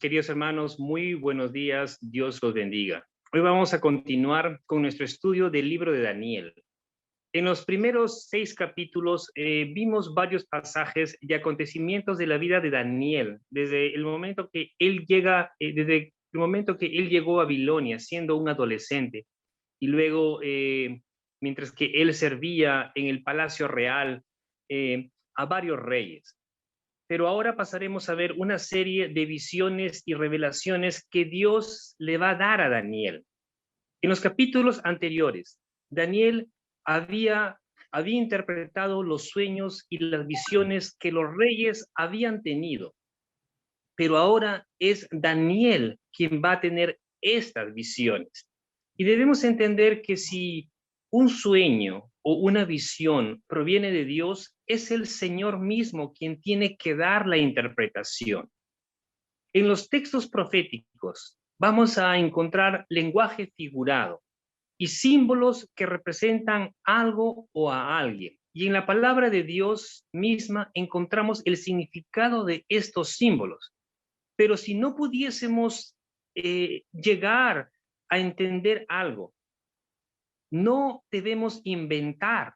Queridos hermanos, muy buenos días, Dios los bendiga. Hoy vamos a continuar con nuestro estudio del libro de Daniel. En los primeros 6 capítulos vimos varios pasajes y acontecimientos de la vida de Daniel, desde el momento que él llegó a Babilonia siendo un adolescente, y luego, mientras que él servía en el palacio real a varios reyes. Pero ahora pasaremos a ver una serie de visiones y revelaciones que Dios le va a dar a Daniel. En los capítulos anteriores, Daniel había interpretado los sueños y las visiones que los reyes habían tenido, pero ahora es Daniel quien va a tener estas visiones. Y debemos entender que si un sueño o una visión proviene de Dios, es el Señor mismo quien tiene que dar la interpretación. En los textos proféticos vamos a encontrar lenguaje figurado y símbolos que representan algo o a alguien. Y en la palabra de Dios misma encontramos el significado de estos símbolos. Pero si no pudiésemos llegar a entender algo, no debemos inventar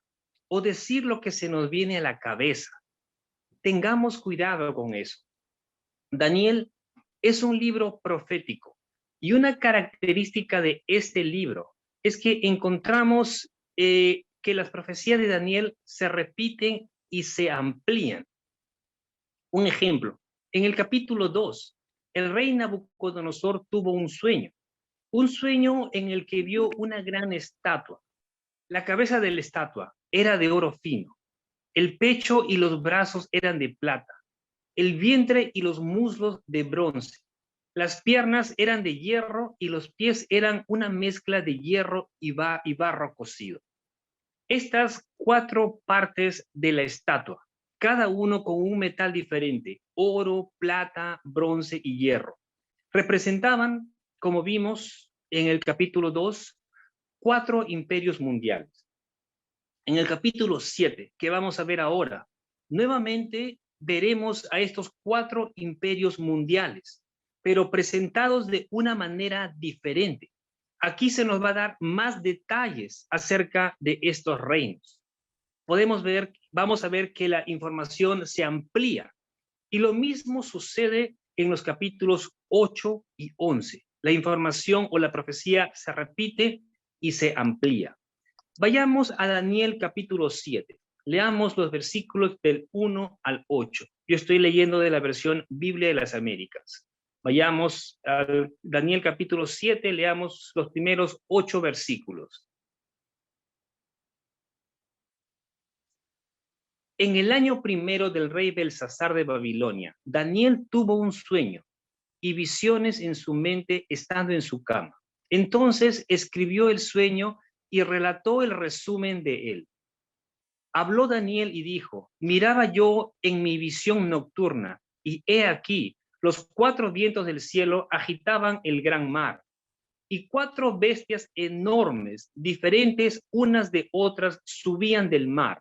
o decir lo que se nos viene a la cabeza. Tengamos cuidado con eso. Daniel es un libro profético y una característica de este libro es que encontramos que las profecías de Daniel se repiten y se amplían. Un ejemplo, en el capítulo 2, el rey Nabucodonosor tuvo un sueño en el que vio una gran estatua. La cabeza de la estatua era de oro fino, el pecho y los brazos eran de plata, el vientre y los muslos de bronce, las piernas eran de hierro y los pies eran una mezcla de hierro y barro cocido. Estas 4 partes de la estatua, cada uno con un metal diferente, oro, plata, bronce y hierro, representaban, como vimos en el capítulo 2, 4 imperios mundiales. En el capítulo 7, que vamos a ver ahora, nuevamente veremos a estos 4 imperios mundiales, pero presentados de una manera diferente. Aquí se nos va a dar más detalles acerca de estos reinos. Vamos a ver que la información se amplía. Y lo mismo sucede en los capítulos 8 y 11. La información o la profecía se repite y se amplía. Vayamos a Daniel capítulo 7. Leamos los versículos del 1 al 8. Yo estoy leyendo de la versión Biblia de las Américas. Vayamos a Daniel capítulo 7, leamos los primeros 8 versículos. En el año primero del rey Belsasar de Babilonia, Daniel tuvo un sueño y visiones en su mente estando en su cama. Entonces escribió el sueño y relató el resumen de él. Habló Daniel y dijo: miraba yo en mi visión nocturna, y he aquí, los 4 vientos del cielo agitaban el gran mar, y 4 bestias enormes, diferentes unas de otras, subían del mar.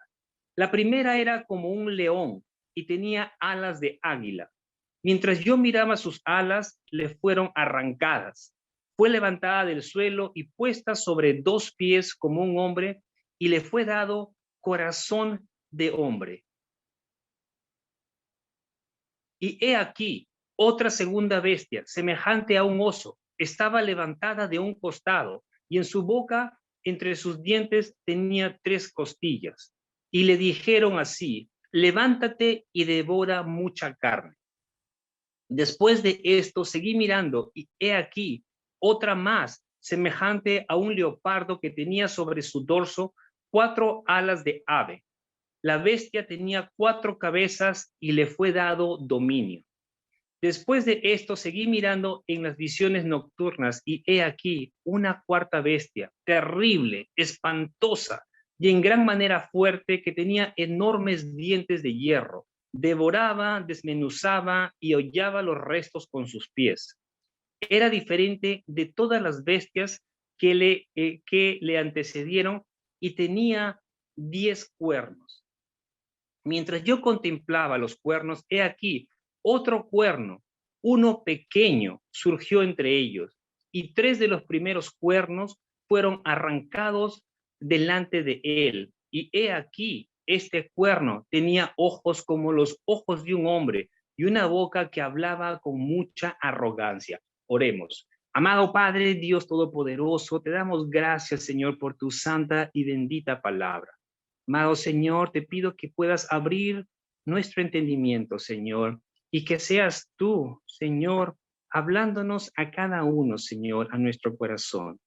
La primera era como un león y tenía alas de águila. Mientras yo miraba sus alas, le fueron arrancadas. Fue levantada del suelo y puesta sobre 2 pies como un hombre, y le fue dado corazón de hombre. Y he aquí, otra segunda bestia, semejante a un oso, estaba levantada de un costado, y en su boca, entre sus dientes, tenía 3 costillas. Y le dijeron así: levántate y devora mucha carne. Después de esto seguí mirando, y he aquí otra más, semejante a un leopardo, que tenía sobre su dorso 4 alas de ave. La bestia tenía 4 cabezas y le fue dado dominio. Después de esto seguí mirando en las visiones nocturnas, y he aquí una cuarta bestia, terrible, espantosa y en gran manera fuerte, que tenía enormes dientes de hierro. Devoraba, desmenuzaba y hollaba los restos con sus pies. Era diferente de todas las bestias que le antecedieron, y tenía 10 cuernos. Mientras yo contemplaba los cuernos, he aquí otro cuerno uno pequeño surgió entre ellos, y 3 de los primeros cuernos fueron arrancados delante de él. Y he aquí, este cuerno tenía ojos como los ojos de un hombre y una boca que hablaba con mucha arrogancia. Oremos. Amado Padre, Dios Todopoderoso, te damos gracias, Señor, por tu santa y bendita palabra. Amado Señor, te pido que puedas abrir nuestro entendimiento, Señor, y que seas tú, Señor, hablándonos a cada uno, Señor, a nuestro corazón.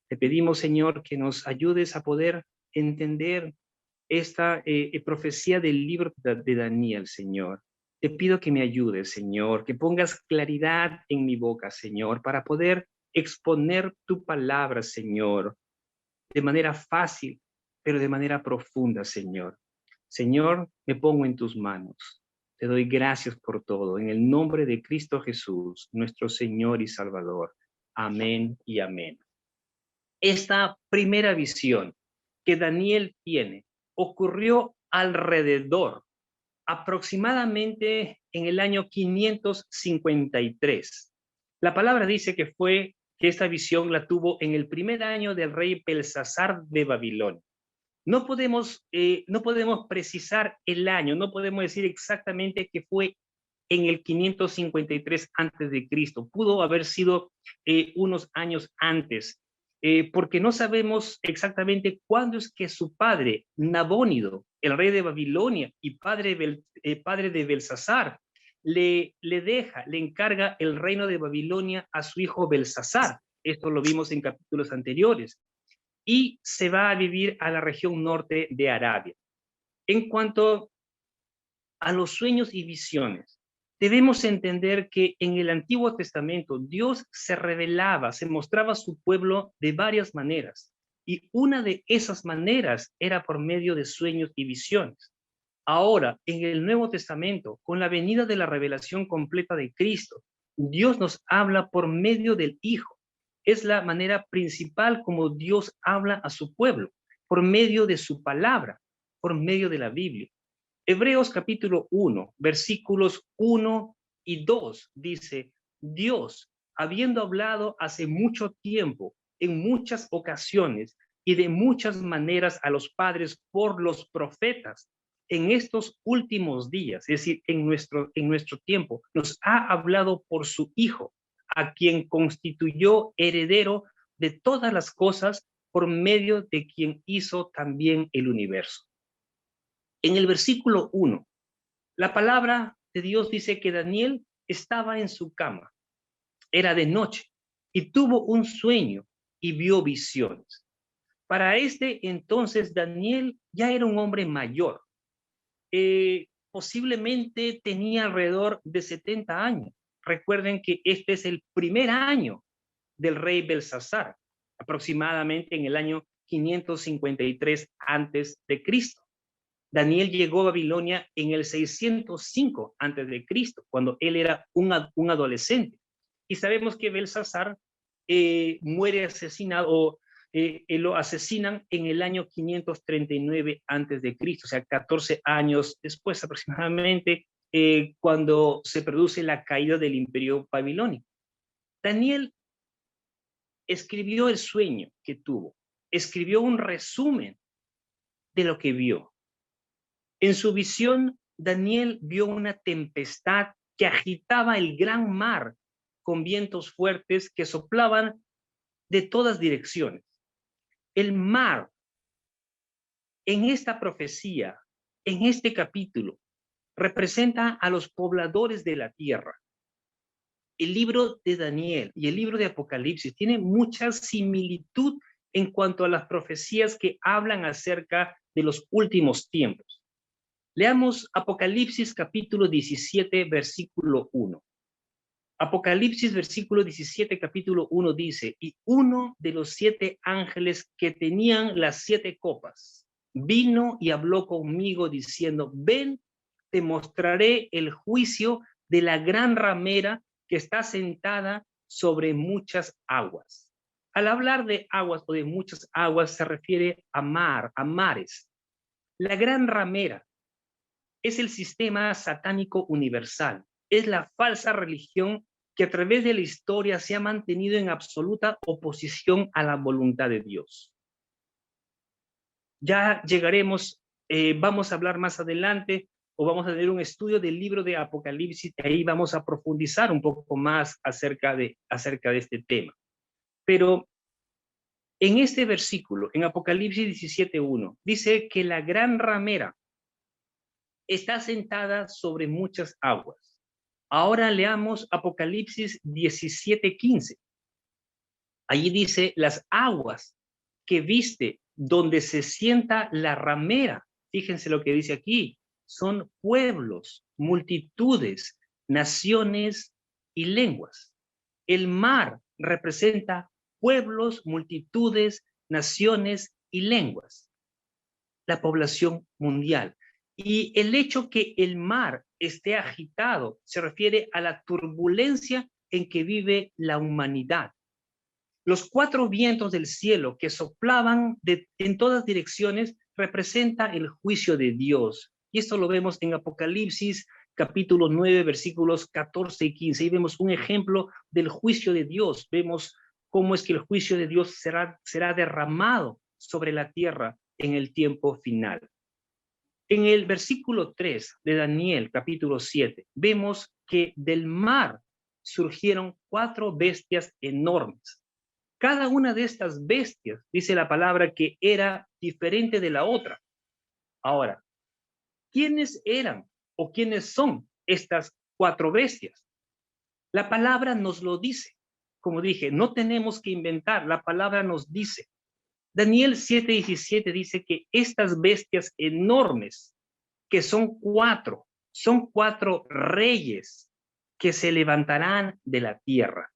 Te pedimos, Señor, que nos ayudes a poder entender esta profecía del libro de Daniel, Señor. Te pido que me ayudes, Señor, que pongas claridad en mi boca, Señor, para poder exponer tu palabra, Señor, de manera fácil, pero de manera profunda, Señor. Señor, me pongo en tus manos. Te doy gracias por todo. En el nombre de Cristo Jesús, nuestro Señor y Salvador. Amén y amén. Esta primera visión que Daniel tiene ocurrió alrededor, aproximadamente en el año 553. La palabra dice que esta visión la tuvo en el primer año del rey Belsasar de Babilonia. No podemos precisar el año, no podemos decir exactamente que fue en el 553 antes de Cristo. Pudo haber sido unos años antes, porque no sabemos exactamente cuándo es que su padre, Nabónido, el rey de Babilonia y padre de Belsasar, le encarga el reino de Babilonia a su hijo Belsasar. Esto lo vimos en capítulos anteriores. Y se va a vivir a la región norte de Arabia. En cuanto a los sueños y visiones, debemos entender que en el Antiguo Testamento Dios se revelaba, se mostraba a su pueblo de varias maneras, y una de esas maneras era por medio de sueños y visiones. Ahora, en el Nuevo Testamento, con la venida de la revelación completa de Cristo, Dios nos habla por medio del Hijo. Es la manera principal como Dios habla a su pueblo, por medio de su palabra, por medio de la Biblia. Hebreos capítulo 1, versículos 1 y 2 dice: Dios, habiendo hablado hace mucho tiempo, en muchas ocasiones y de muchas maneras a los padres por los profetas, en estos últimos días, es decir, en nuestro tiempo, nos ha hablado por su Hijo, a quien constituyó heredero de todas las cosas, por medio de quien hizo también el universo. En el versículo 1, la palabra de Dios dice que Daniel estaba en su cama, era de noche, y tuvo un sueño y vio visiones. Para este entonces Daniel ya era un hombre mayor, posiblemente tenía alrededor de 70 años. Recuerden que este es el primer año del rey Belsasar, aproximadamente en el año 553 antes de Cristo. Daniel llegó a Babilonia en el 605 antes de Cristo, cuando él era un adolescente. Y sabemos que Belsasar muere asesinado, o lo asesinan en el año 539 antes de Cristo, o sea, 14 años después aproximadamente, cuando se produce la caída del imperio babilónico. Daniel escribió el sueño que tuvo, escribió un resumen de lo que vio. En su visión, Daniel vio una tempestad que agitaba el gran mar con vientos fuertes que soplaban de todas direcciones. El mar, en esta profecía, en este capítulo, representa a los pobladores de la tierra. El libro de Daniel y el libro de Apocalipsis tienen mucha similitud en cuanto a las profecías que hablan acerca de los últimos tiempos. Leamos Apocalipsis capítulo 17, versículo 1. Apocalipsis versículo 17, capítulo 1 dice: y uno de los 7 ángeles que tenían las 7 copas vino y habló conmigo diciendo: ven, te mostraré el juicio de la gran ramera que está sentada sobre muchas aguas. Al hablar de aguas o de muchas aguas se refiere a mar, a mares. La gran ramera es el sistema satánico universal. es la falsa religión que a través de la historia se ha mantenido en absoluta oposición a la voluntad de Dios. Ya llegaremos, vamos a hablar más adelante, o vamos a tener un estudio del libro de Apocalipsis, y ahí vamos a profundizar un poco más acerca de este tema. Pero en este versículo, en Apocalipsis 17:1, dice que la gran ramera está sentada sobre muchas aguas. Ahora leamos Apocalipsis 17:15. Allí dice, las aguas que viste donde se sienta la ramera, fíjense lo que dice aquí, son pueblos, multitudes, naciones y lenguas. El mar representa pueblos, multitudes, naciones y lenguas, la población mundial. Y el hecho que el mar esté agitado se refiere a la turbulencia en que vive la humanidad. Los cuatro vientos del cielo que soplaban en todas direcciones representa el juicio de Dios. Y esto lo vemos en Apocalipsis capítulo 9, versículos 14 y 15. Ahí vemos un ejemplo del juicio de Dios. Vemos cómo es que el juicio de Dios será derramado sobre la tierra en el tiempo final. En el versículo 3 de Daniel capítulo 7, vemos que del mar surgieron cuatro bestias enormes. Cada una de estas bestias, dice la palabra, que era diferente de la otra. Ahora, ¿quiénes eran o quiénes son estas cuatro bestias? La palabra nos lo dice. Como dije, no tenemos que inventar, la palabra nos dice. Daniel 7:17 dice que estas bestias enormes, que son cuatro reyes que se levantarán de la tierra.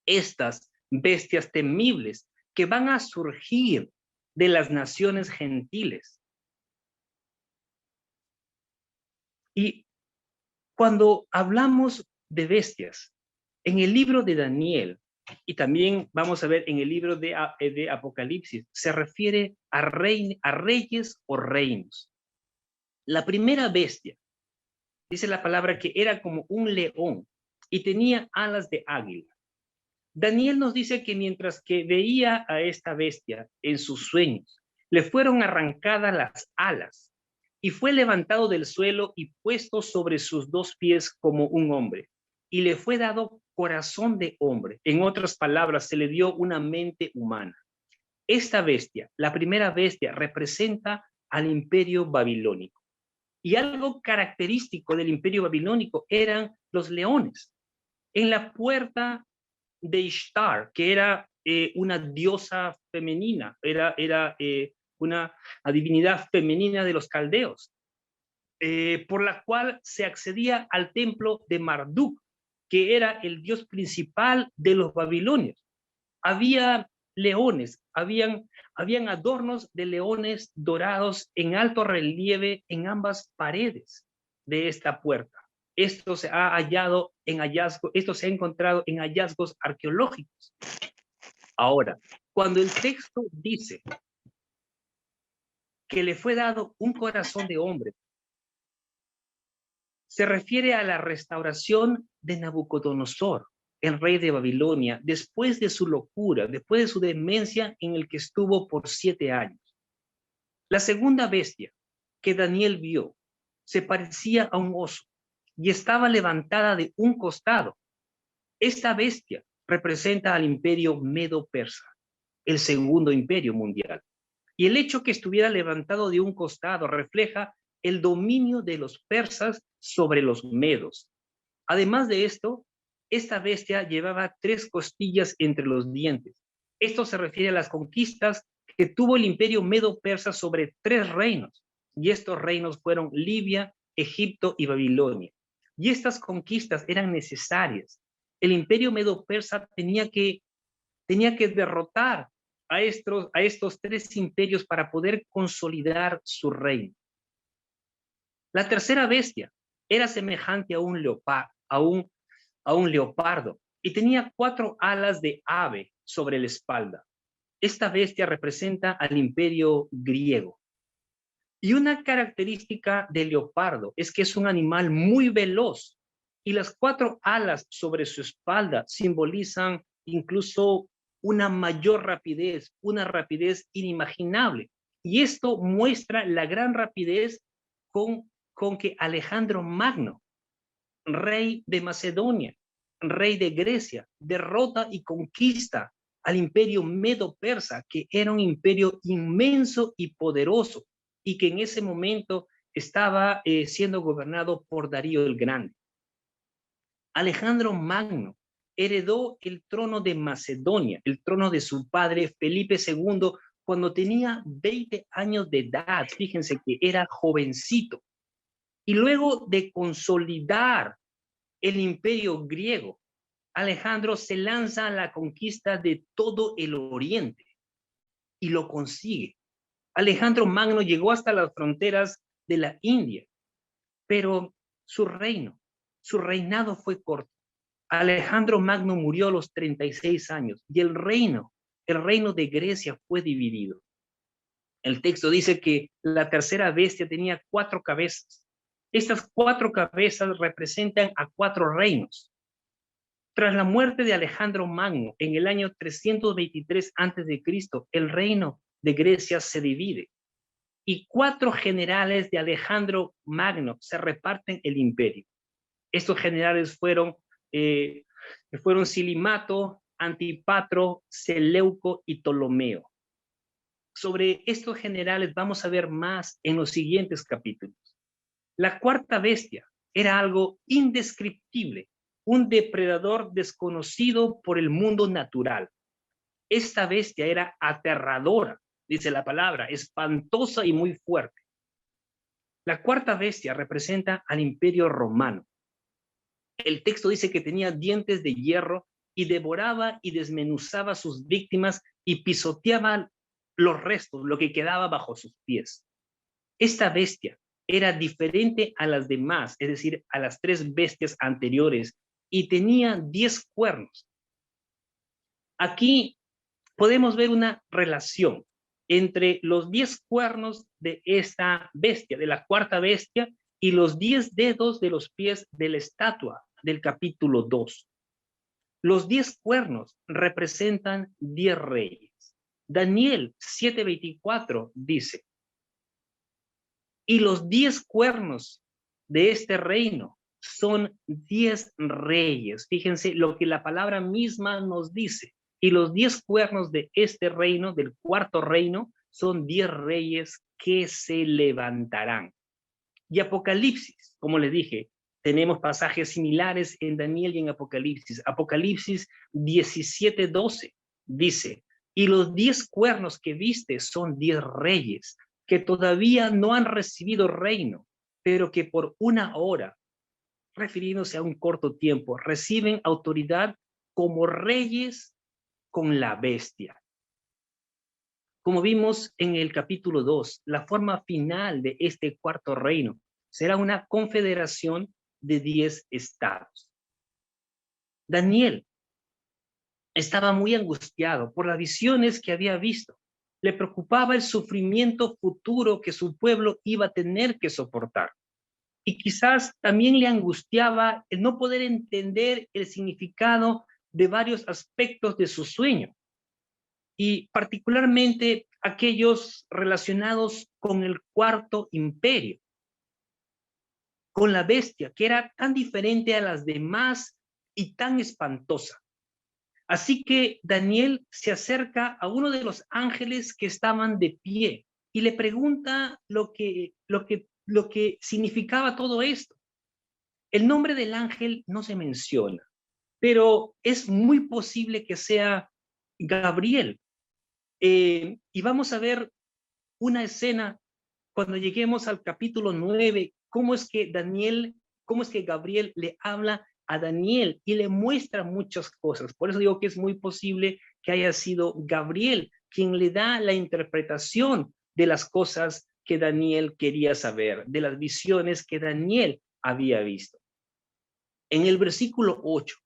Estas bestias temibles que van a surgir de las naciones gentiles. Y cuando hablamos de bestias, en el libro de Daniel, y también vamos a ver en el libro de Apocalipsis, se refiere a reyes o reinos. La primera bestia, dice la palabra que era como un león y tenía alas de águila. Daniel nos dice que mientras que veía a esta bestia en sus sueños, le fueron arrancadas las alas y fue levantado del suelo y puesto sobre sus dos pies como un hombre. Y le fue dado corazón de hombre. En otras palabras, se le dio una mente humana. Esta bestia, la primera bestia, representa al imperio babilónico. Y algo característico del imperio babilónico eran los leones. En la puerta de Ishtar, que era una diosa femenina, era una divinidad femenina de los caldeos, por la cual se accedía al templo de Marduk, que era el dios principal de los babilonios. Había leones, habían adornos de leones dorados en alto relieve en ambas paredes de esta puerta. Esto se ha encontrado en hallazgos arqueológicos. Ahora, cuando el texto dice que le fue dado un corazón de hombre, se refiere a la restauración de Nabucodonosor, el rey de Babilonia, después de su locura, después de su demencia en el que estuvo por 7 años. La segunda bestia que Daniel vio se parecía a un oso y estaba levantada de un costado. Esta bestia representa al imperio medo-persa, el segundo imperio mundial. Y el hecho que estuviera levantado de un costado refleja el dominio de los persas sobre los medos. Además de esto, esta bestia llevaba 3 costillas entre los dientes. Esto se refiere a las conquistas que tuvo el imperio medo-persa sobre 3 reinos. Y estos reinos fueron Libia, Egipto y Babilonia. Y estas conquistas eran necesarias. El imperio medo-persa tenía que derrotar a estos 3 imperios para poder consolidar su reino. La tercera bestia era semejante a un leopardo y tenía 4 alas de ave sobre la espalda. Esta bestia representa al imperio griego. Y una característica del leopardo es que es un animal muy veloz Y las 4 alas sobre su espalda simbolizan incluso una mayor rapidez, una rapidez inimaginable. Y esto muestra la gran rapidez con que Alejandro Magno, rey de Macedonia, rey de Grecia, derrota y conquista al imperio medo-persa, que era un imperio inmenso y poderoso, y que en ese momento estaba siendo gobernado por Darío el Grande. Alejandro Magno heredó el trono de Macedonia, el trono de su padre Felipe II, cuando tenía 20 años de edad. Fíjense que era jovencito. Y luego de consolidar el imperio griego, Alejandro se lanza a la conquista de todo el oriente y lo consigue. Alejandro Magno llegó hasta las fronteras de la India, pero su reinado fue corto. Alejandro Magno murió a los 36 años y el reino de Grecia fue dividido. El texto dice que la tercera bestia tenía 4 cabezas. Estas 4 cabezas representan a 4 reinos. Tras la muerte de Alejandro Magno en el año 323 a.C., el reino de Grecia se divide y 4 generales de Alejandro Magno se reparten el imperio. Estos generales fueron Silimato, Antipatro, Seleuco y Ptolomeo. Sobre estos generales vamos a ver más en los siguientes capítulos. La cuarta bestia era algo indescriptible, un depredador desconocido por el mundo natural. Esta bestia era aterradora, dice la palabra, espantosa y muy fuerte. La cuarta bestia representa al imperio romano. El texto dice que tenía dientes de hierro y devoraba y desmenuzaba sus víctimas y pisoteaba los restos, lo que quedaba bajo sus pies. Esta bestia era diferente a las demás, es decir, a las 3 bestias anteriores, y tenía 10 cuernos. Aquí podemos ver una relación entre los 10 cuernos de esta bestia, de la cuarta bestia, y los 10 dedos de los pies de la estatua del capítulo 2. Los 10 cuernos representan 10 reyes. Daniel 7:24 dice, y los 10 cuernos de este reino son 10 reyes. Fíjense lo que la palabra misma nos dice. Y los 10 cuernos de este reino, del cuarto reino, son 10 reyes que se levantarán. Y Apocalipsis, como les dije, tenemos pasajes similares en Daniel y en Apocalipsis. Apocalipsis 17:12 dice, y los 10 cuernos que viste son 10 reyes que todavía no han recibido reino, pero que por una hora, refiriéndose a un corto tiempo, reciben autoridad como reyes con la bestia. Como vimos en el capítulo 2, la forma final de este cuarto reino será una confederación de 10 estados. Daniel estaba muy angustiado por las visiones que había visto. Le preocupaba el sufrimiento futuro que su pueblo iba a tener que soportar. Y quizás también le angustiaba el no poder entender el significado de varios aspectos de su sueño, y particularmente aquellos relacionados con el cuarto imperio, con la bestia, que era tan diferente a las demás y tan espantosa. Así que Daniel se acerca a uno de los ángeles que estaban de pie y le pregunta lo que significaba todo esto. El nombre del ángel no se menciona, pero es muy posible que sea Gabriel. Y vamos a ver una escena cuando lleguemos al capítulo 9, cómo es que Gabriel le habla a Daniel y le muestra muchas cosas. Por eso digo que es muy posible que haya sido Gabriel quien le da la interpretación de las cosas que Daniel quería saber, de las visiones que Daniel había visto. En el versículo 8,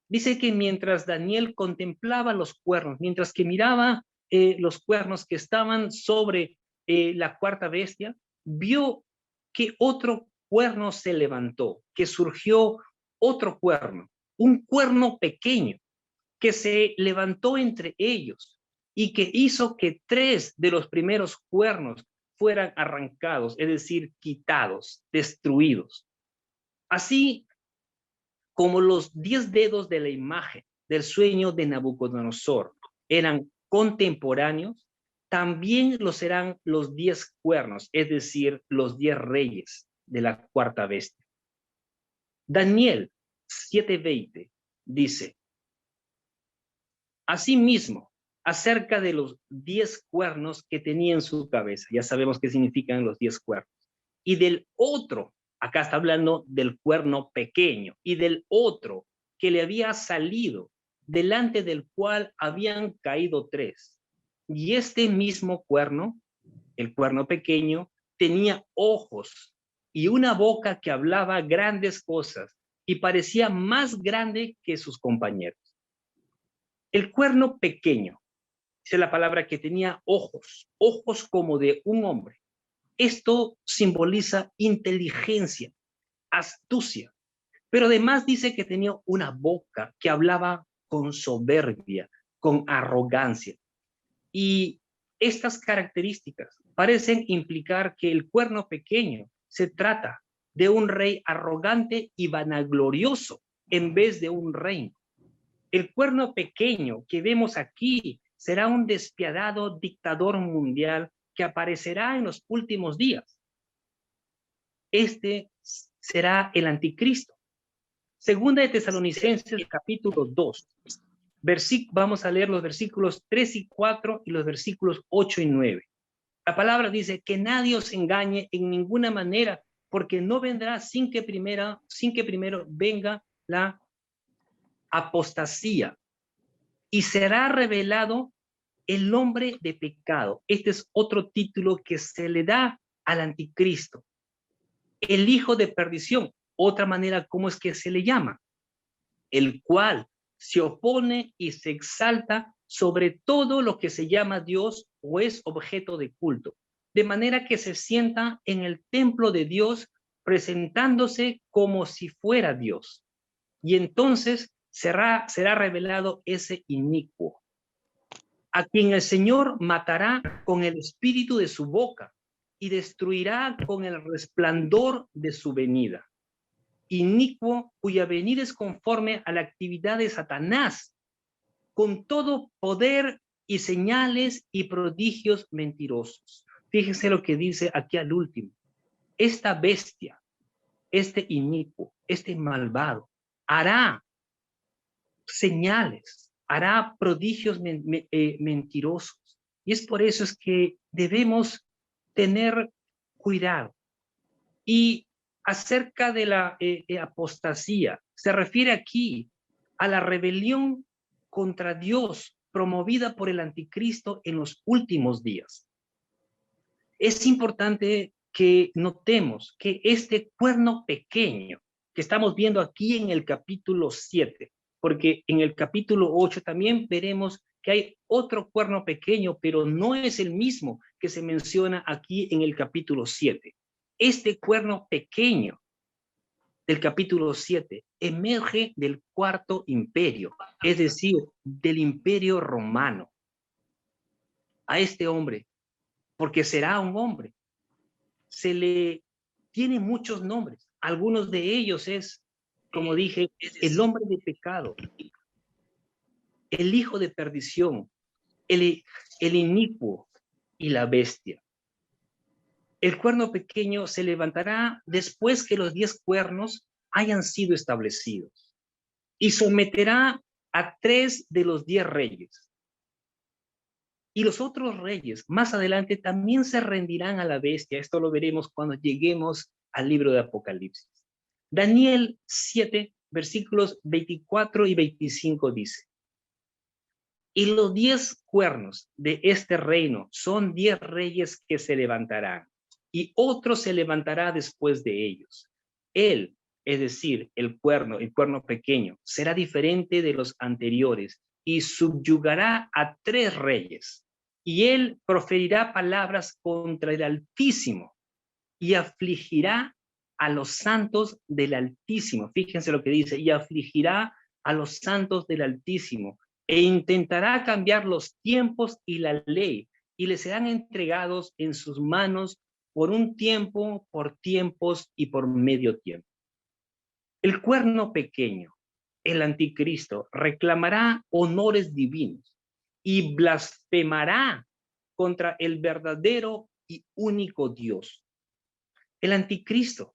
dice que mientras Daniel contemplaba los cuernos, mientras que miraba los cuernos que estaban sobre la cuarta bestia, vio que otro cuerno se levantó, que surgió otro cuerno, un cuerno pequeño, que se levantó entre ellos y que hizo que 3 de los primeros cuernos fueran arrancados, es decir, quitados, destruidos. Así como los 10 dedos de la imagen del sueño de Nabucodonosor eran contemporáneos, también lo serán los 10 cuernos, es decir, los 10 reyes de la cuarta bestia. Daniel 7:20 dice: asimismo, acerca de los 10 cuernos que tenía en su cabeza, ya sabemos qué significan los 10 cuernos, y del otro, acá está hablando del cuerno pequeño, y del otro que le había salido, delante del cual habían caído 3. Y este mismo cuerno, el cuerno pequeño, tenía ojos y una boca que hablaba grandes cosas y parecía más grande que sus compañeros. El cuerno pequeño, es la palabra, que tenía ojos, ojos como de un hombre. Esto simboliza inteligencia, astucia, pero además dice que tenía una boca que hablaba con soberbia, con arrogancia. Y estas características parecen implicar que el cuerno pequeño se trata de un rey arrogante y vanaglorioso en vez de un reino. El cuerno pequeño que vemos aquí será un despiadado dictador mundial que aparecerá en los últimos días. Este será el anticristo. Segunda de Tesalonicenses, capítulo 2. Vamos a leer los versículos 3 y 4 y los versículos 8 y 9. La palabra dice: que nadie os engañe en ninguna manera, porque no vendrá sin que primero venga la apostasía, y será revelado el hombre de pecado. Este es otro título que se le da al anticristo. El hijo de perdición, otra manera como es que se le llama, el cual se opone y se exalta sobre todo lo que se llama Dios o es objeto de culto, de manera que se sienta en el templo de Dios presentándose como si fuera Dios. Y entonces será revelado ese inicuo, a quien el Señor matará con el espíritu de su boca y destruirá con el resplandor de su venida. Inicuo, cuya venida es conforme a la actividad de Satanás, con todo poder y señales y prodigios mentirosos. Fíjense lo que dice aquí al último. Esta bestia, este inicuo, este malvado, hará señales, hará prodigios mentirosos. Y es por eso es que debemos tener cuidado. Y acerca de la apostasía, se refiere aquí a la rebelión contra Dios promovida por el anticristo en los últimos días. Es importante que notemos que este cuerno pequeño que estamos viendo aquí en el capítulo 7, porque en el capítulo 8 también veremos que hay otro cuerno pequeño, pero no es el mismo que se menciona aquí en el capítulo 7. Este cuerno pequeño del capítulo 7 emerge del cuarto imperio, es decir, del imperio romano. A este hombre, porque será un hombre, se le tiene muchos nombres. Algunos de ellos es, como dije, el hombre de pecado, el hijo de perdición, el inicuo y la bestia. El cuerno pequeño se levantará después que los 10 cuernos hayan sido establecidos y someterá a 3 de los 10 reyes. Y los otros reyes más adelante también se rendirán a la bestia. Esto lo veremos cuando lleguemos al libro de Apocalipsis. Daniel 7, versículos 24 y 25 dice: y los 10 cuernos de este reino son 10 reyes que se levantarán, y otro se levantará después de ellos. Él, es decir, el cuerno pequeño, será diferente de los anteriores y subyugará a 3 reyes. Y él proferirá palabras contra el Altísimo y afligirá a los santos del Altísimo. Fíjense lo que dice, y afligirá a los santos del Altísimo, e intentará cambiar los tiempos y la ley, y les serán entregados en sus manos por un tiempo, por tiempos y por medio tiempo. El cuerno pequeño, el anticristo, reclamará honores divinos y blasfemará contra el verdadero y único Dios. El anticristo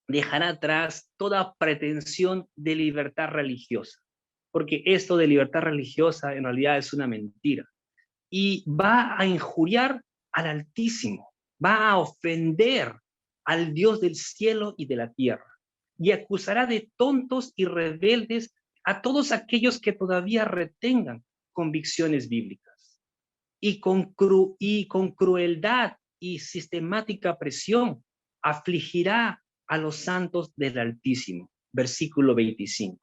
dejará atrás toda pretensión de libertad religiosa, porque esto de libertad religiosa en realidad es una mentira, y va a injuriar al Altísimo, va a ofender al Dios del cielo y de la tierra, y acusará de tontos y rebeldes a todos aquellos que todavía retengan convicciones bíblicas, y con crueldad y sistemática presión afligirá a los santos del Altísimo. Versículo 25.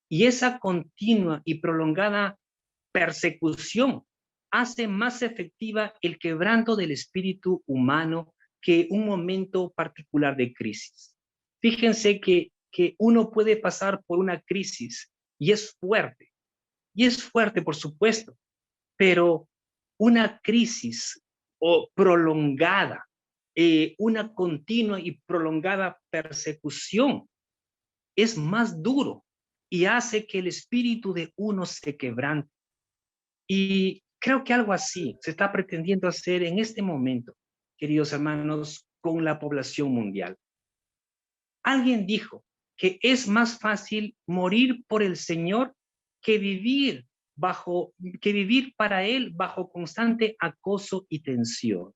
Y esa continua y prolongada persecución hace más efectiva el quebranto del espíritu humano que un momento particular de crisis. Fíjense que uno puede pasar por una crisis y es fuerte, por supuesto, pero una crisis o prolongada, una continua y prolongada persecución es más duro y hace que el espíritu de uno se quebrante. Y creo que algo así se está pretendiendo hacer en este momento, queridos hermanos, con la población mundial. Alguien dijo que es más fácil morir por el Señor que vivir para Él bajo constante acoso y tensión.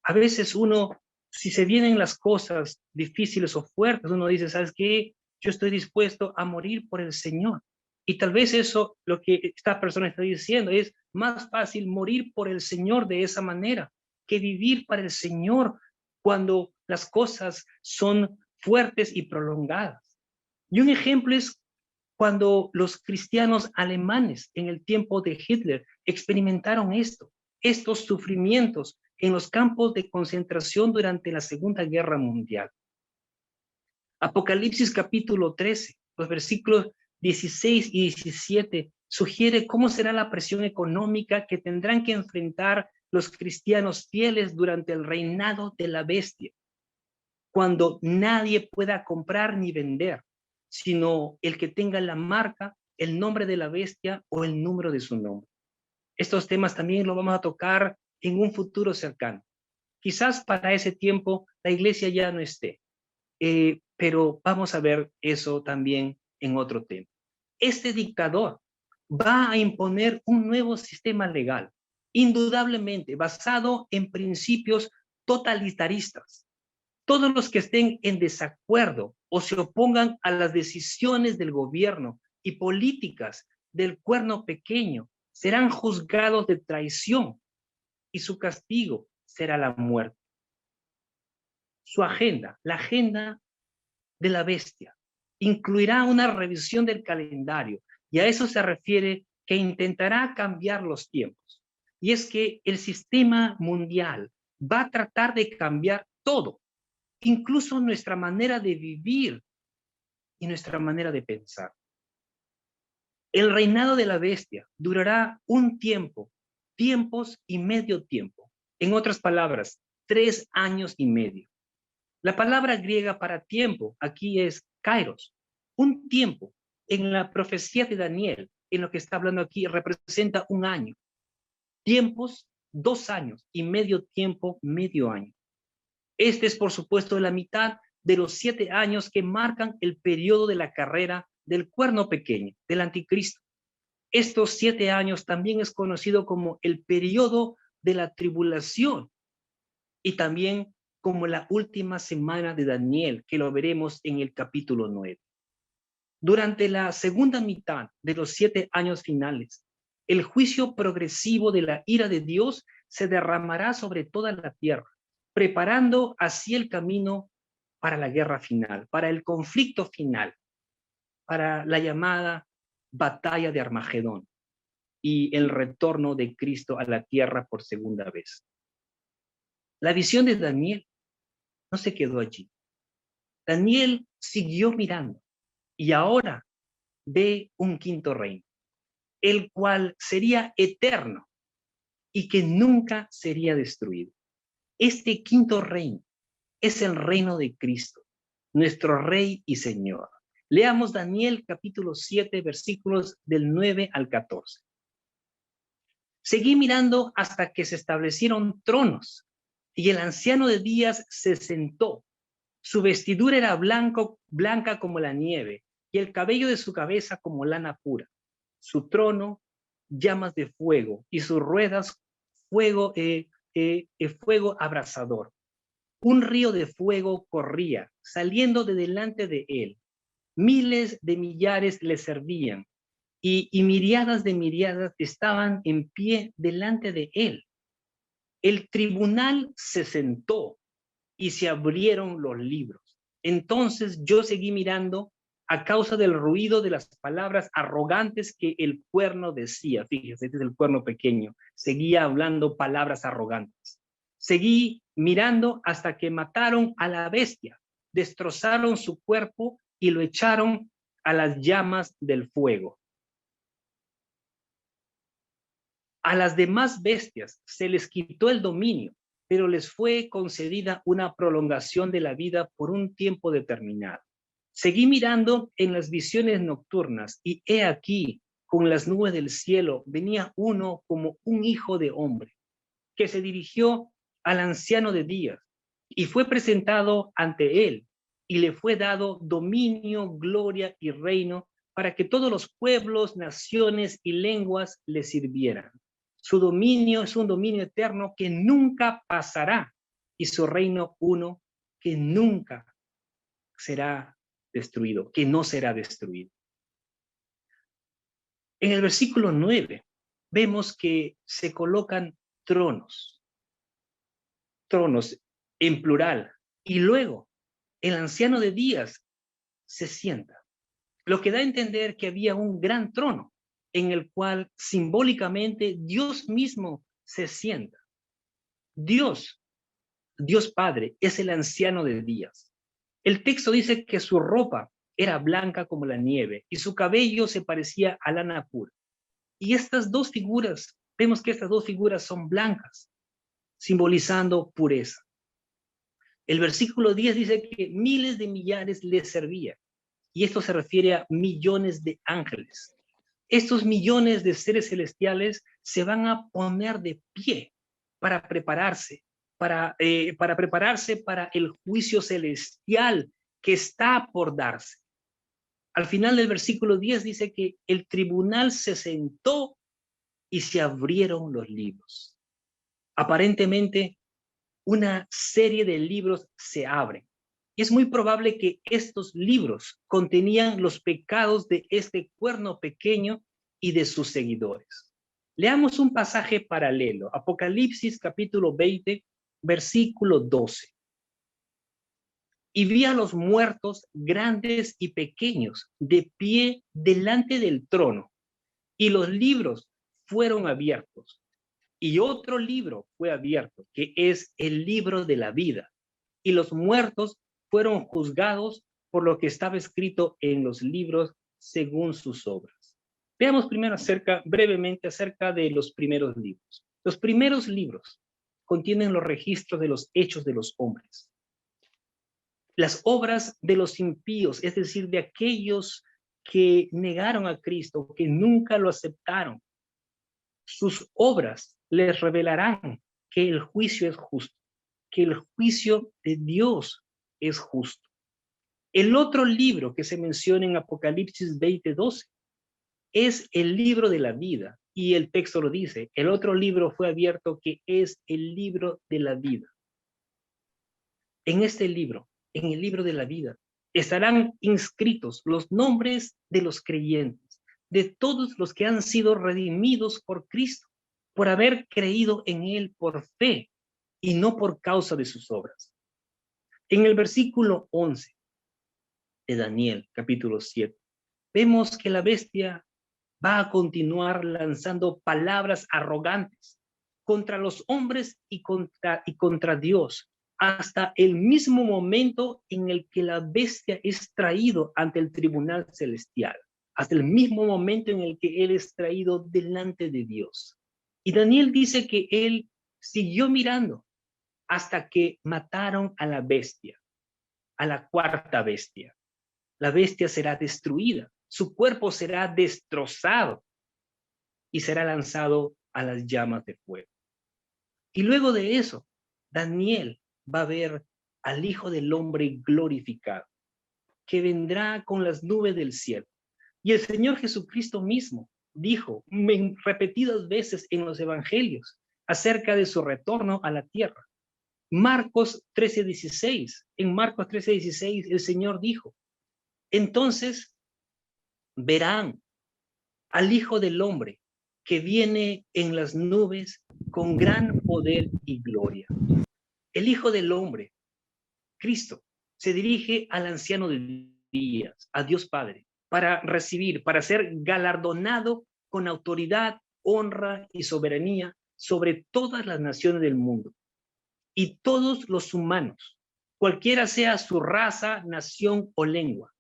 A veces uno, si se vienen las cosas difíciles o fuertes, uno dice, ¿sabes qué? Yo estoy dispuesto a morir por el Señor. Y tal vez eso, lo que esta persona está diciendo, es más fácil morir por el Señor de esa manera que vivir para el Señor cuando las cosas son fuertes y prolongadas. Y un ejemplo es cuando los cristianos alemanes en el tiempo de Hitler experimentaron estos sufrimientos en los campos de concentración durante la Segunda Guerra Mundial. Apocalipsis capítulo 13, los versículos 16 y 17 sugiere cómo será la presión económica que tendrán que enfrentar los cristianos fieles durante el reinado de la bestia, cuando nadie pueda comprar ni vender, sino el que tenga la marca, el nombre de la bestia o el número de su nombre. Estos temas también los vamos a tocar en un futuro cercano. Quizás para ese tiempo la iglesia ya no esté, pero vamos a ver eso también en otro tema. Este dictador va a imponer un nuevo sistema legal, indudablemente basado en principios totalitaristas. Todos los que estén en desacuerdo o se opongan a las decisiones del gobierno y políticas del cuerno pequeño serán juzgados de traición y su castigo será la muerte. Su agenda, la agenda de la bestia, incluirá una revisión del calendario, y a eso se refiere que intentará cambiar los tiempos. Y es que el sistema mundial va a tratar de cambiar todo, incluso nuestra manera de vivir y nuestra manera de pensar. El reinado de la bestia durará un tiempo, tiempos y medio tiempo. En otras palabras, 3 años y medio. La palabra griega para tiempo aquí es kairos. Un tiempo en la profecía de Daniel, en lo que está hablando aquí, representa un año. Tiempos, 2 años y medio tiempo, medio año. Este es, por supuesto, la mitad de los 7 años que marcan el periodo de la carrera del cuerno pequeño, del anticristo. Estos 7 años también es conocido como el periodo de la tribulación y también como la última semana de Daniel, que lo veremos en el capítulo 9. Durante la segunda mitad de los 7 años finales, el juicio progresivo de la ira de Dios se derramará sobre toda la tierra, preparando así el camino para la guerra final, para el conflicto final, para la llamada batalla de Armagedón y el retorno de Cristo a la tierra por segunda vez. La visión de Daniel no se quedó allí. Daniel siguió mirando y ahora ve un quinto reino, el cual sería eterno y que nunca sería destruido. Este quinto reino es el reino de Cristo, nuestro Rey y Señor. Leamos Daniel capítulo 7, versículos del 9 al 14. Seguí mirando hasta que se establecieron tronos y el anciano de días se sentó. Su vestidura era blanca como la nieve y el cabello de su cabeza como lana pura. Su trono, llamas de fuego y sus ruedas, fuego abrasador. Un río de fuego corría, saliendo de delante de él. Miles de millares le servían y miriadas de miriadas estaban en pie delante de él. El tribunal se sentó y se abrieron los libros. Entonces yo seguí mirando a causa del ruido de las palabras arrogantes que el cuerno decía. Fíjese, este es el cuerno pequeño. Seguía hablando palabras arrogantes. Seguí mirando hasta que mataron a la bestia, destrozaron su cuerpo y lo echaron a las llamas del fuego. A las demás bestias se les quitó el dominio, pero les fue concedida una prolongación de la vida por un tiempo determinado. Seguí mirando en las visiones nocturnas y he aquí, con las nubes del cielo, venía uno como un hijo de hombre, que se dirigió al anciano de días y fue presentado ante él y le fue dado dominio, gloria y reino para que todos los pueblos, naciones y lenguas le sirvieran. Su dominio es un dominio eterno que nunca pasará y su reino uno que nunca será destruido, que no será destruido. En el versículo 9 vemos que se colocan tronos en plural, y luego el anciano de días se sienta, lo que da a entender que había un gran trono en el cual simbólicamente Dios mismo se sienta. Dios Padre es el anciano de días. El texto dice que su ropa era blanca como la nieve y su cabello se parecía a lana pura. Y estas dos figuras, vemos que estas dos figuras son blancas, simbolizando pureza. El versículo 10 dice que miles de millares le servían, y esto se refiere a millones de ángeles. Estos millones de seres celestiales se van a poner de pie para prepararse, para el juicio celestial que está por darse. Al final del versículo 10 dice que el tribunal se sentó y se abrieron los libros. Aparentemente, una serie de libros se abren. Y es muy probable que estos libros contenían los pecados de este cuerno pequeño y de sus seguidores. Leamos un pasaje paralelo, Apocalipsis capítulo 20, versículo 12. Y vi a los muertos grandes y pequeños de pie delante del trono, y los libros fueron abiertos. Y otro libro fue abierto, que es el libro de la vida. Y los muertos fueron juzgados por lo que estaba escrito en los libros según sus obras. Veamos primero brevemente acerca de los primeros libros. Los primeros libros contienen los registros de los hechos de los hombres. Las obras de los impíos, es decir, de aquellos que negaron a Cristo, que nunca lo aceptaron. Sus obras les revelarán que el juicio es justo, que el juicio de Dios es justo. El otro libro que se menciona en Apocalipsis 20:12 es el libro de la vida, y el texto lo dice, el otro libro fue abierto que es el libro de la vida. En este libro, en el libro de la vida, estarán inscritos los nombres de los creyentes, de todos los que han sido redimidos por Cristo, por haber creído en Él por fe y no por causa de sus obras. En el versículo 11 de Daniel, capítulo 7, vemos que la bestia va a continuar lanzando palabras arrogantes contra los hombres y contra Dios, hasta el mismo momento en el que la bestia es traído ante el tribunal celestial, hasta el mismo momento en el que él es traído delante de Dios. Y Daniel dice que él siguió mirando hasta que mataron a la bestia, a la cuarta bestia. La bestia será destruida, su cuerpo será destrozado y será lanzado a las llamas de fuego. Y luego de eso, Daniel va a ver al Hijo del Hombre glorificado, que vendrá con las nubes del cielo. Y el Señor Jesucristo mismo dijo repetidas veces en los evangelios acerca de su retorno a la tierra. Marcos 13:16. En Marcos 13:16 el Señor dijo, entonces verán al Hijo del Hombre que viene en las nubes con gran poder y gloria. El Hijo del Hombre, Cristo, se dirige al anciano de días, a Dios Padre, para recibir, para ser galardonado con autoridad, honra y soberanía sobre todas las naciones del mundo. Y todos los humanos, cualquiera sea su raza, nación o lengua,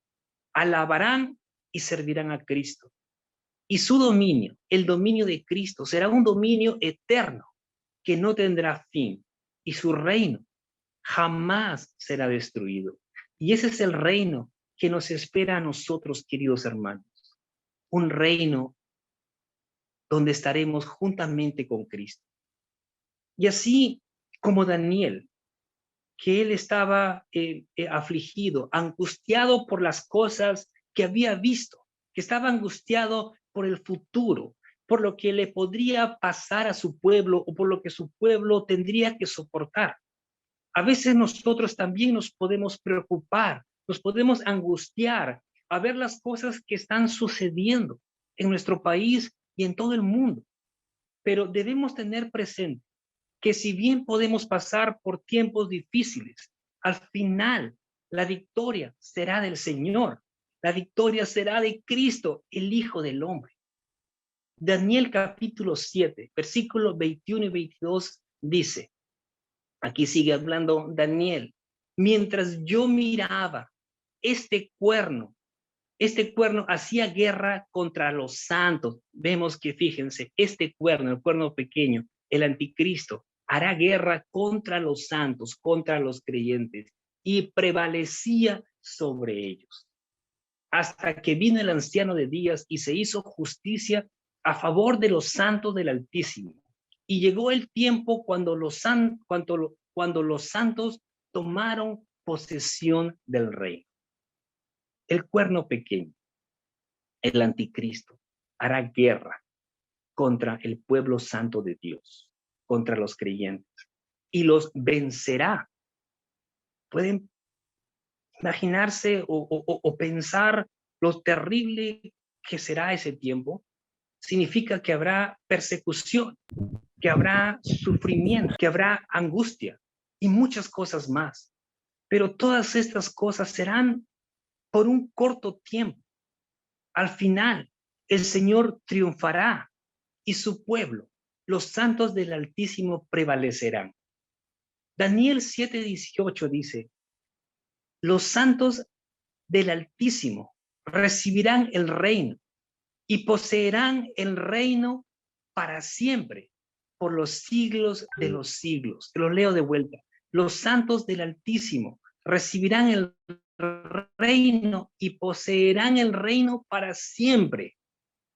alabarán y servirán a Cristo. Y su dominio, el dominio de Cristo, será un dominio eterno que no tendrá fin. Y su reino jamás será destruido. Y ese es el reino que nos espera a nosotros, queridos hermanos. Un reino donde estaremos juntamente con Cristo. Y así como Daniel, que él estaba afligido, angustiado por las cosas que había visto, que estaba angustiado por el futuro, por lo que le podría pasar a su pueblo o por lo que su pueblo tendría que soportar. A veces nosotros también nos podemos preocupar, nos podemos angustiar a ver las cosas que están sucediendo en nuestro país y en todo el mundo. Pero debemos tener presente que si bien podemos pasar por tiempos difíciles, al final la victoria será del Señor. La victoria será de Cristo, el Hijo del Hombre. Daniel capítulo 7, versículos 21 y 22 dice, aquí sigue hablando Daniel, mientras yo miraba este cuerno hacía guerra contra los santos. Vemos que, fíjense, este cuerno, el cuerno pequeño, el anticristo, hará guerra contra los santos, contra los creyentes, y prevalecía sobre ellos. Hasta que vino el anciano de días y se hizo justicia a favor de los santos del Altísimo. Y llegó el tiempo cuando los santos tomaron posesión del reino. El cuerno pequeño, el anticristo, hará guerra contra el pueblo santo de Dios, contra los creyentes, y los vencerá. Pueden imaginarse o pensar lo terrible que será ese tiempo. Significa que habrá persecución, que habrá sufrimiento, que habrá angustia y muchas cosas más. Pero todas estas cosas serán por un corto tiempo. Al final, el Señor triunfará y su pueblo, los santos del Altísimo, prevalecerán. Daniel 7:18 dice, los santos del Altísimo recibirán el reino y poseerán el reino para siempre, por los siglos de los siglos. Te lo leo de vuelta. Los santos del Altísimo recibirán el reino y poseerán el reino para siempre,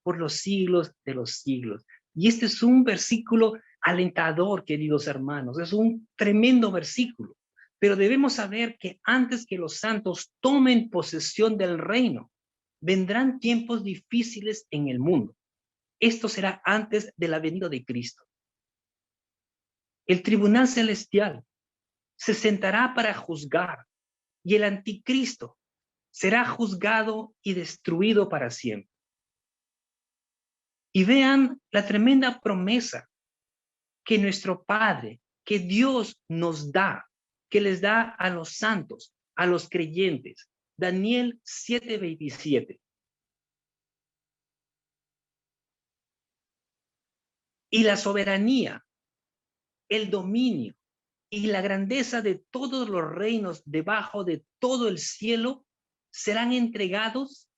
por los siglos de los siglos. Y este es un versículo alentador, queridos hermanos. Es un tremendo versículo. Pero debemos saber que antes que los santos tomen posesión del reino, vendrán tiempos difíciles en el mundo. Esto será antes de la venida de Cristo. El tribunal celestial se sentará para juzgar y el anticristo será juzgado y destruido para siempre. Y vean la tremenda promesa que nuestro Padre, que Dios nos da, que les da a los santos, a los creyentes. Daniel 7:27. Y la soberanía, el dominio y la grandeza de todos los reinos debajo de todo el cielo serán entregados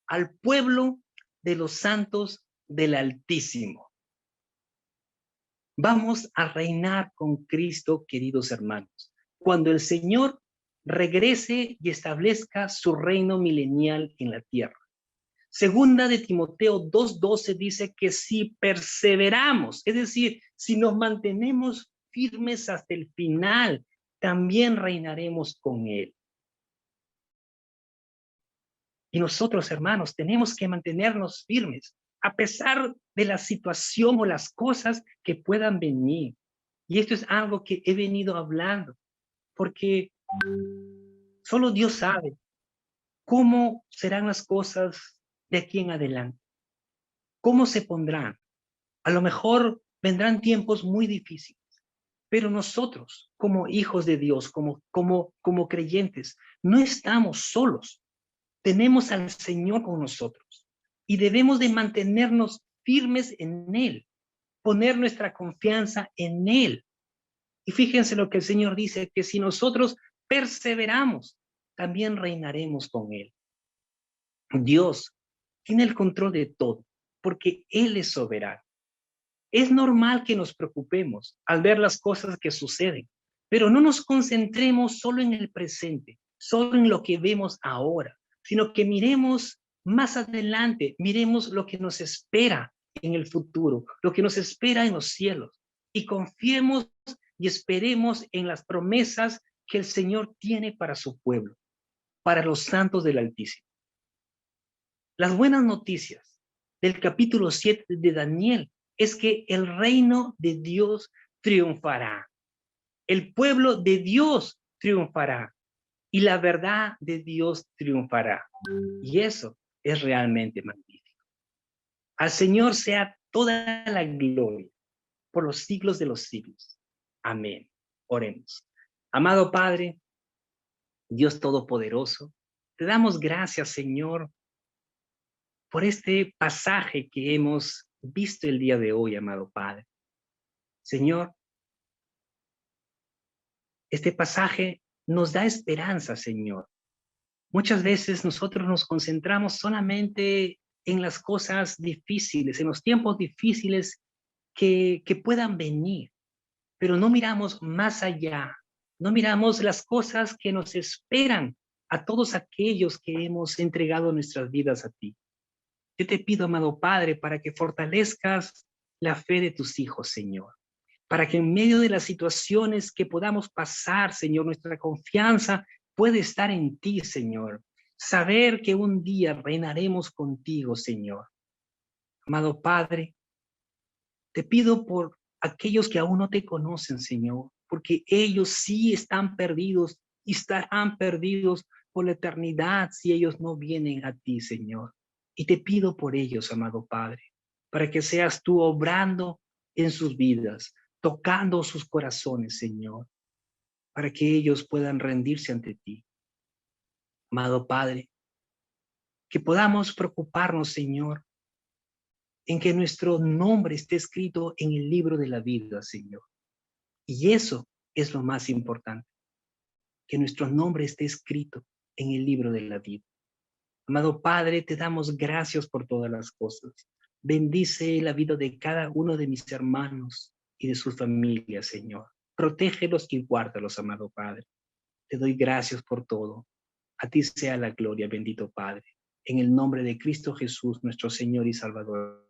al pueblo de los santos del Altísimo. Vamos a reinar con Cristo, queridos hermanos, cuando el Señor regrese y establezca su reino milenial en la tierra. Segunda de Timoteo 2:12 dice que si perseveramos, es decir, si nos mantenemos firmes hasta el final, también reinaremos con Él. Y nosotros, hermanos, tenemos que mantenernos firmes a pesar de la situación o las cosas que puedan venir. Y esto es algo que he venido hablando, porque solo Dios sabe cómo serán las cosas de aquí en adelante, cómo se pondrán. A lo mejor vendrán tiempos muy difíciles, pero nosotros, como hijos de Dios, como creyentes, no estamos solos. Tenemos al Señor con nosotros y debemos de mantenernos firmes en Él, poner nuestra confianza en Él. Y fíjense lo que el Señor dice, que si nosotros perseveramos, también reinaremos con Él. Dios tiene el control de todo, porque Él es soberano. Es normal que nos preocupemos al ver las cosas que suceden, pero no nos concentremos solo en el presente, solo en lo que vemos ahora, sino que miremos más adelante, miremos lo que nos espera en el futuro, lo que nos espera en los cielos, y confiemos y esperemos en las promesas que el Señor tiene para su pueblo, para los santos del Altísimo. Las buenas noticias del capítulo 7 de Daniel es que el reino de Dios triunfará. El pueblo de Dios triunfará y la verdad de Dios triunfará. Y eso es realmente magnífico. Al Señor sea toda la gloria por los siglos de los siglos. Amén. Oremos. Amado Padre, Dios Todopoderoso, te damos gracias, Señor, por este pasaje que hemos visto el día de hoy, amado Padre. Señor, este pasaje nos da esperanza, Señor. Muchas veces nosotros nos concentramos solamente en las cosas difíciles, en los tiempos difíciles que puedan venir, pero no miramos más allá, no miramos las cosas que nos esperan a todos aquellos que hemos entregado nuestras vidas a ti. Yo te pido, amado Padre, para que fortalezcas la fe de tus hijos, Señor, para que en medio de las situaciones que podamos pasar, Señor, nuestra confianza puede estar en ti, Señor. Saber que un día reinaremos contigo, Señor. Amado Padre, te pido por aquellos que aún no te conocen, Señor, porque ellos sí están perdidos y estarán perdidos por la eternidad si ellos no vienen a ti, Señor. Y te pido por ellos, amado Padre, para que seas tú obrando en sus vidas, tocando sus corazones, Señor, para que ellos puedan rendirse ante ti. Amado Padre, que podamos preocuparnos, Señor, en que nuestro nombre esté escrito en el libro de la vida, Señor. Y eso es lo más importante, que nuestro nombre esté escrito en el libro de la vida. Amado Padre, te damos gracias por todas las cosas. Bendice la vida de cada uno de mis hermanos y de sus familias, Señor. Protégelos y guárdalos, amado Padre. Te doy gracias por todo. A ti sea la gloria, bendito Padre. En el nombre de Cristo Jesús, nuestro Señor y Salvador.